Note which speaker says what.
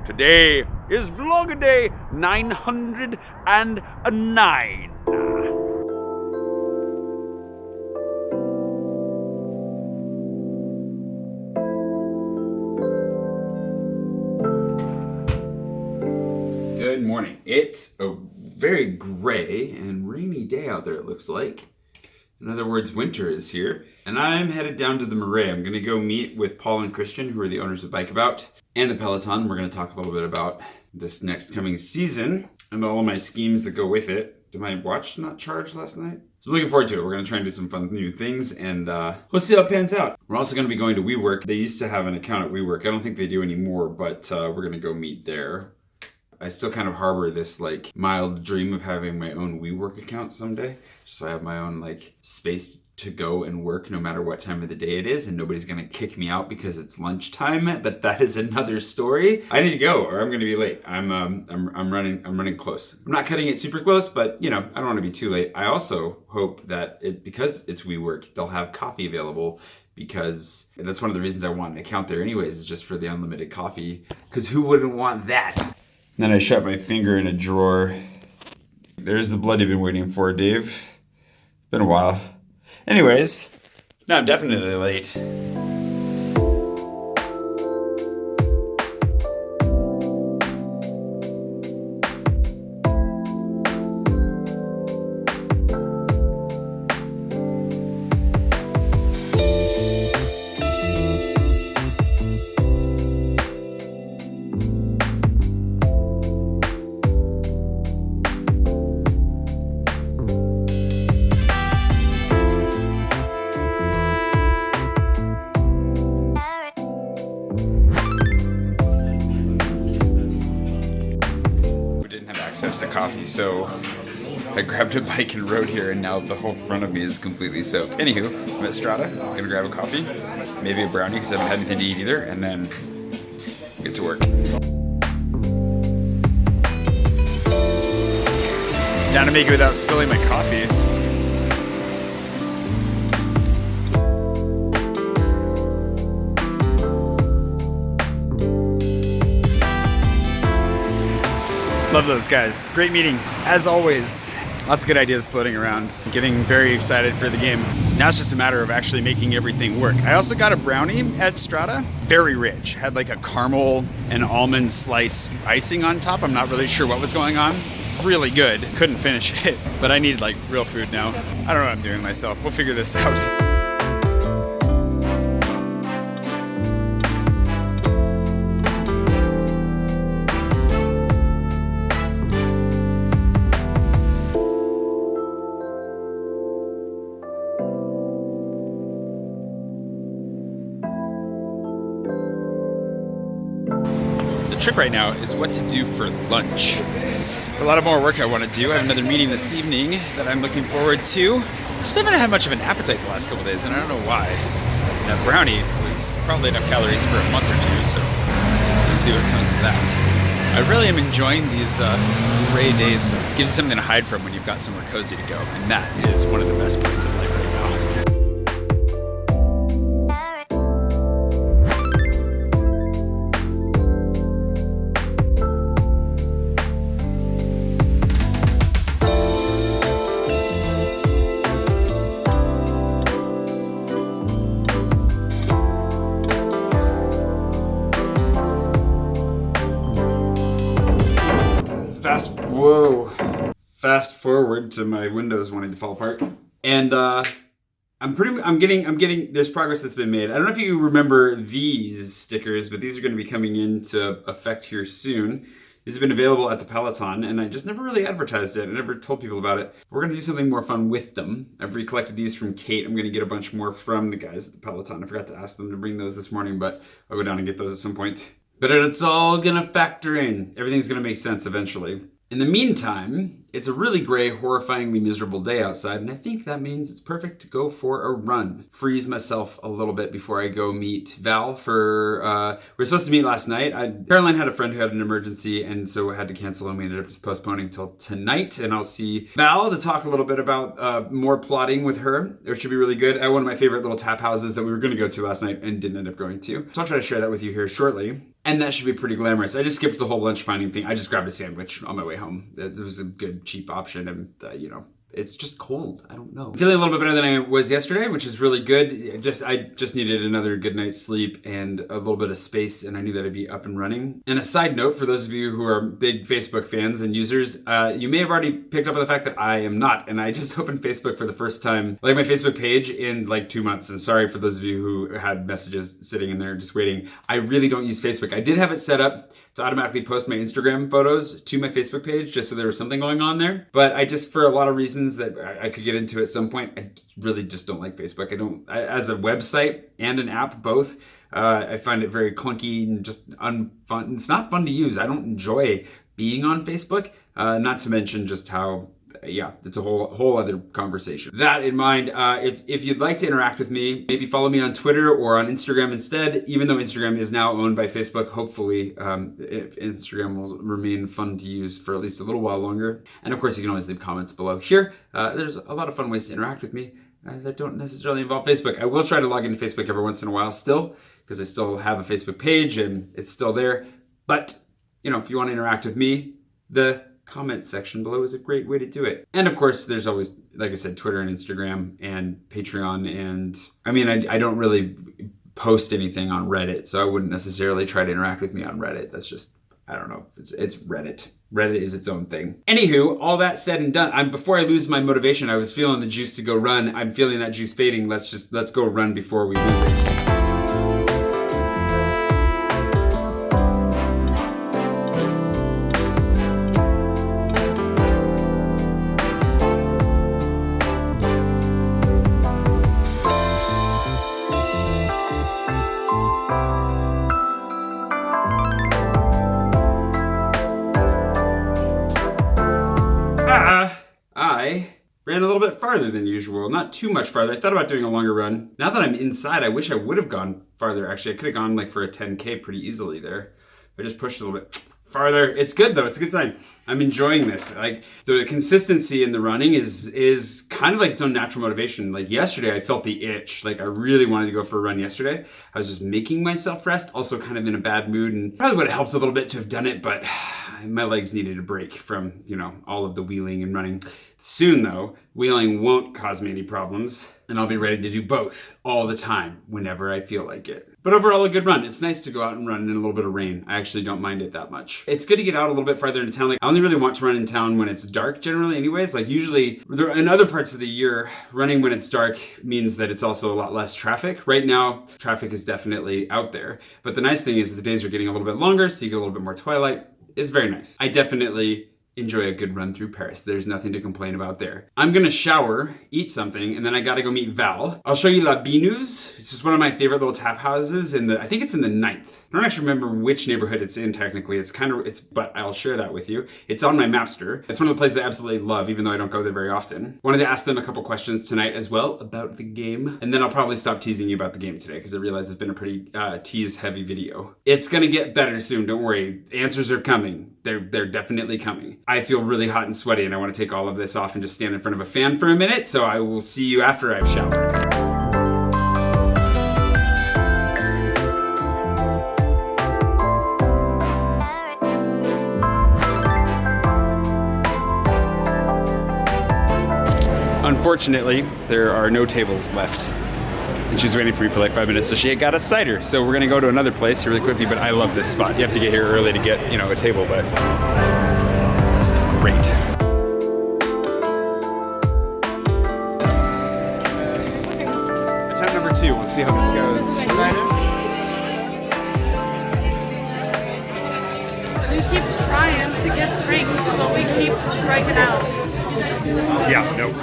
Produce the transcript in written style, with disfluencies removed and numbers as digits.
Speaker 1: Today is Vlogaday 909.
Speaker 2: Good morning. It's a very gray and rainy day out there, it looks like. In other words, winter is here. And I'm headed down to the Marais. I'm going to go meet with Paul and Christian, who are the owners of Bike About, and the Peloton. We're going to talk a little bit about this next coming season and all of my schemes that go with it. Did my watch not charge last night? So I'm looking forward to it. We're going to try and do some fun new things, and we'll see how it pans out. We're also going to be going to WeWork. They used to have an account at WeWork. I don't think they do anymore, but we're going to go meet there. I still kind of harbor this like mild dream of having my own WeWork account someday. So I have my own like space to go and work no matter what time of the day it is, and nobody's gonna kick me out because it's lunchtime. But that is another story. I need to go, or I'm gonna be late. I'm running close. I'm not cutting it super close, but you know, I don't want to be too late. I also hope that because it's WeWork, they'll have coffee available, because that's one of the reasons I want an account there anyways, is just for the unlimited coffee. Because who wouldn't want that? Then I shut my finger in a drawer. There's the blood you've been waiting for, Dave. It's been a while. Anyways, no, I'm definitely late. Access to coffee, so I grabbed a bike and rode here, and now the whole front of me is completely soaked. Anywho, I'm at Strata. I'm gonna grab a coffee, maybe a brownie because I haven't had anything to eat either, and then get to work. Down to make it without spilling my coffee. Love those guys. Great meeting, as always. Lots of good ideas floating around. Getting very excited for the game. Now it's just a matter of actually making everything work. I also got a brownie at Strata. Very rich. Had like a caramel and almond slice icing on top. I'm not really sure what was going on. Really good. Couldn't finish it, but I need like real food now. I don't know what I'm doing myself. We'll figure this out. Trip right now is what to do for lunch. A lot of more work I want to do. I have another meeting this evening that I'm looking forward to. Just haven't had much of an appetite the last couple days, and I don't know why. That brownie was probably enough calories for a month or two, so we'll see what comes of that. I really am enjoying these gray days though. It gives you something to hide from when you've got somewhere cozy to go, and that is one of the best parts of life right now. Fast forward to my windows wanting to fall apart, and I'm getting. There's progress that's been made. I don't know if you remember these stickers, but these are going to be coming into effect here soon. These have been available at the Peloton, and I just never really advertised it. I never told people about it. We're going to do something more fun with them. I've recollected these from Kate. I'm going to get a bunch more from the guys at the Peloton. I forgot to ask them to bring those this morning, but I'll go down and get those at some point. But it's all going to factor in. Everything's going to make sense eventually. In the meantime, it's a really gray, horrifyingly miserable day outside, and I think that means it's perfect to go for a run. Freeze myself a little bit before I go meet Val for, we were supposed to meet last night. Caroline had a friend who had an emergency, and so I had to cancel, and we ended up just postponing till tonight, and I'll see Val to talk a little bit about more plotting with her. It should be really good at one of my favorite little tap houses that we were going to go to last night and didn't end up going to. So I'll try to share that with you here shortly. And that should be pretty glamorous. I just skipped the whole lunch finding thing. I just grabbed a sandwich on my way home. It was a good, cheap option. And, it's just cold. I don't know. I'm feeling a little bit better than I was yesterday, which is really good. I just needed another good night's sleep and a little bit of space, and I knew that I'd be up and running. And a side note, for those of you who are big Facebook fans and users, you may have already picked up on the fact that I am not. And I just opened Facebook for the first time, like my Facebook page, in like 2 months. And sorry for those of you who had messages sitting in there just waiting. I really don't use Facebook. I did have it set up to automatically post my Instagram photos to my Facebook page, just so there was something going on there. But I just, for a lot of reasons that I could get into at some point, I really just don't like Facebook. As a website and an app, both, I find it very clunky and just unfun. It's not fun to use. I don't enjoy being on Facebook, not to mention just how, it's a whole other conversation. That in mind, if you'd like to interact with me, maybe follow me on Twitter or on Instagram instead, even though Instagram is now owned by Facebook. Hopefully, if Instagram will remain fun to use for at least a little while longer. And of course, you can always leave comments below here. There's a lot of fun ways to interact with me that don't necessarily involve Facebook. I will try to log into Facebook every once in a while still, because I still have a Facebook page and it's still there. But, if you want to interact with me, the comment section below is a great way to do it. And of course, there's always, like I said, Twitter and Instagram and Patreon. And I don't really post anything on Reddit, so I wouldn't necessarily try to interact with me on Reddit. That's just, I don't know. It's Reddit. Reddit is its own thing. Anywho, all that said and done, before I lose my motivation, I was feeling the juice to go run. I'm feeling that juice fading. Let's go run before we lose it. I ran a little bit farther than usual, not too much farther. I thought about doing a longer run. Now that I'm inside, I wish I would have gone farther. Actually, I could have gone for a 10K pretty easily there. I just pushed a little bit farther. It's good though. It's a good sign. I'm enjoying this. The consistency in the running is kind of like its own natural motivation. Yesterday, I felt the itch. I really wanted to go for a run yesterday. I was just making myself rest. Also kind of in a bad mood, and probably would have helped a little bit to have done it, but my legs needed a break from, all of the wheeling and running. Soon though, wheeling won't cause me any problems, and I'll be ready to do both all the time whenever I feel like it. But overall, a good run. It's nice to go out and run in a little bit of rain. I actually don't mind it that much. It's good to get out a little bit farther into town. I only really want to run in town when it's dark generally anyways. Usually in other parts of the year, running when it's dark means that it's also a lot less traffic. Right now, traffic is definitely out there. But the nice thing is the days are getting a little bit longer, so you get a little bit more twilight. It's very nice. I definitely enjoy a good run through Paris. There's nothing to complain about there. I'm gonna shower, eat something, and then I gotta go meet Val. I'll show you La Binous. It's just one of my favorite little tap houses I think it's in the 9th. I don't actually remember which neighborhood it's in technically. But I'll share that with you. It's on my Mapster. It's one of the places I absolutely love, even though I don't go there very often. Wanted to ask them a couple questions tonight as well about the game. And then I'll probably stop teasing you about the game today, because I realize it's been a pretty tease-heavy video. It's gonna get better soon, don't worry. Answers are coming. They're definitely coming. I feel really hot and sweaty, and I want to take all of this off and just stand in front of a fan for a minute, so I will see you after I've showered. Unfortunately, there are no tables left. And she was waiting for me for 5 minutes, so she had got a cider. So we're gonna go to another place really quickly, but I love this spot. You have to get here early to get, a table, but it's great. Attempt number 2, we'll see how this goes.
Speaker 3: We keep trying to get drinks, but we keep striking out.
Speaker 2: Yeah, nope.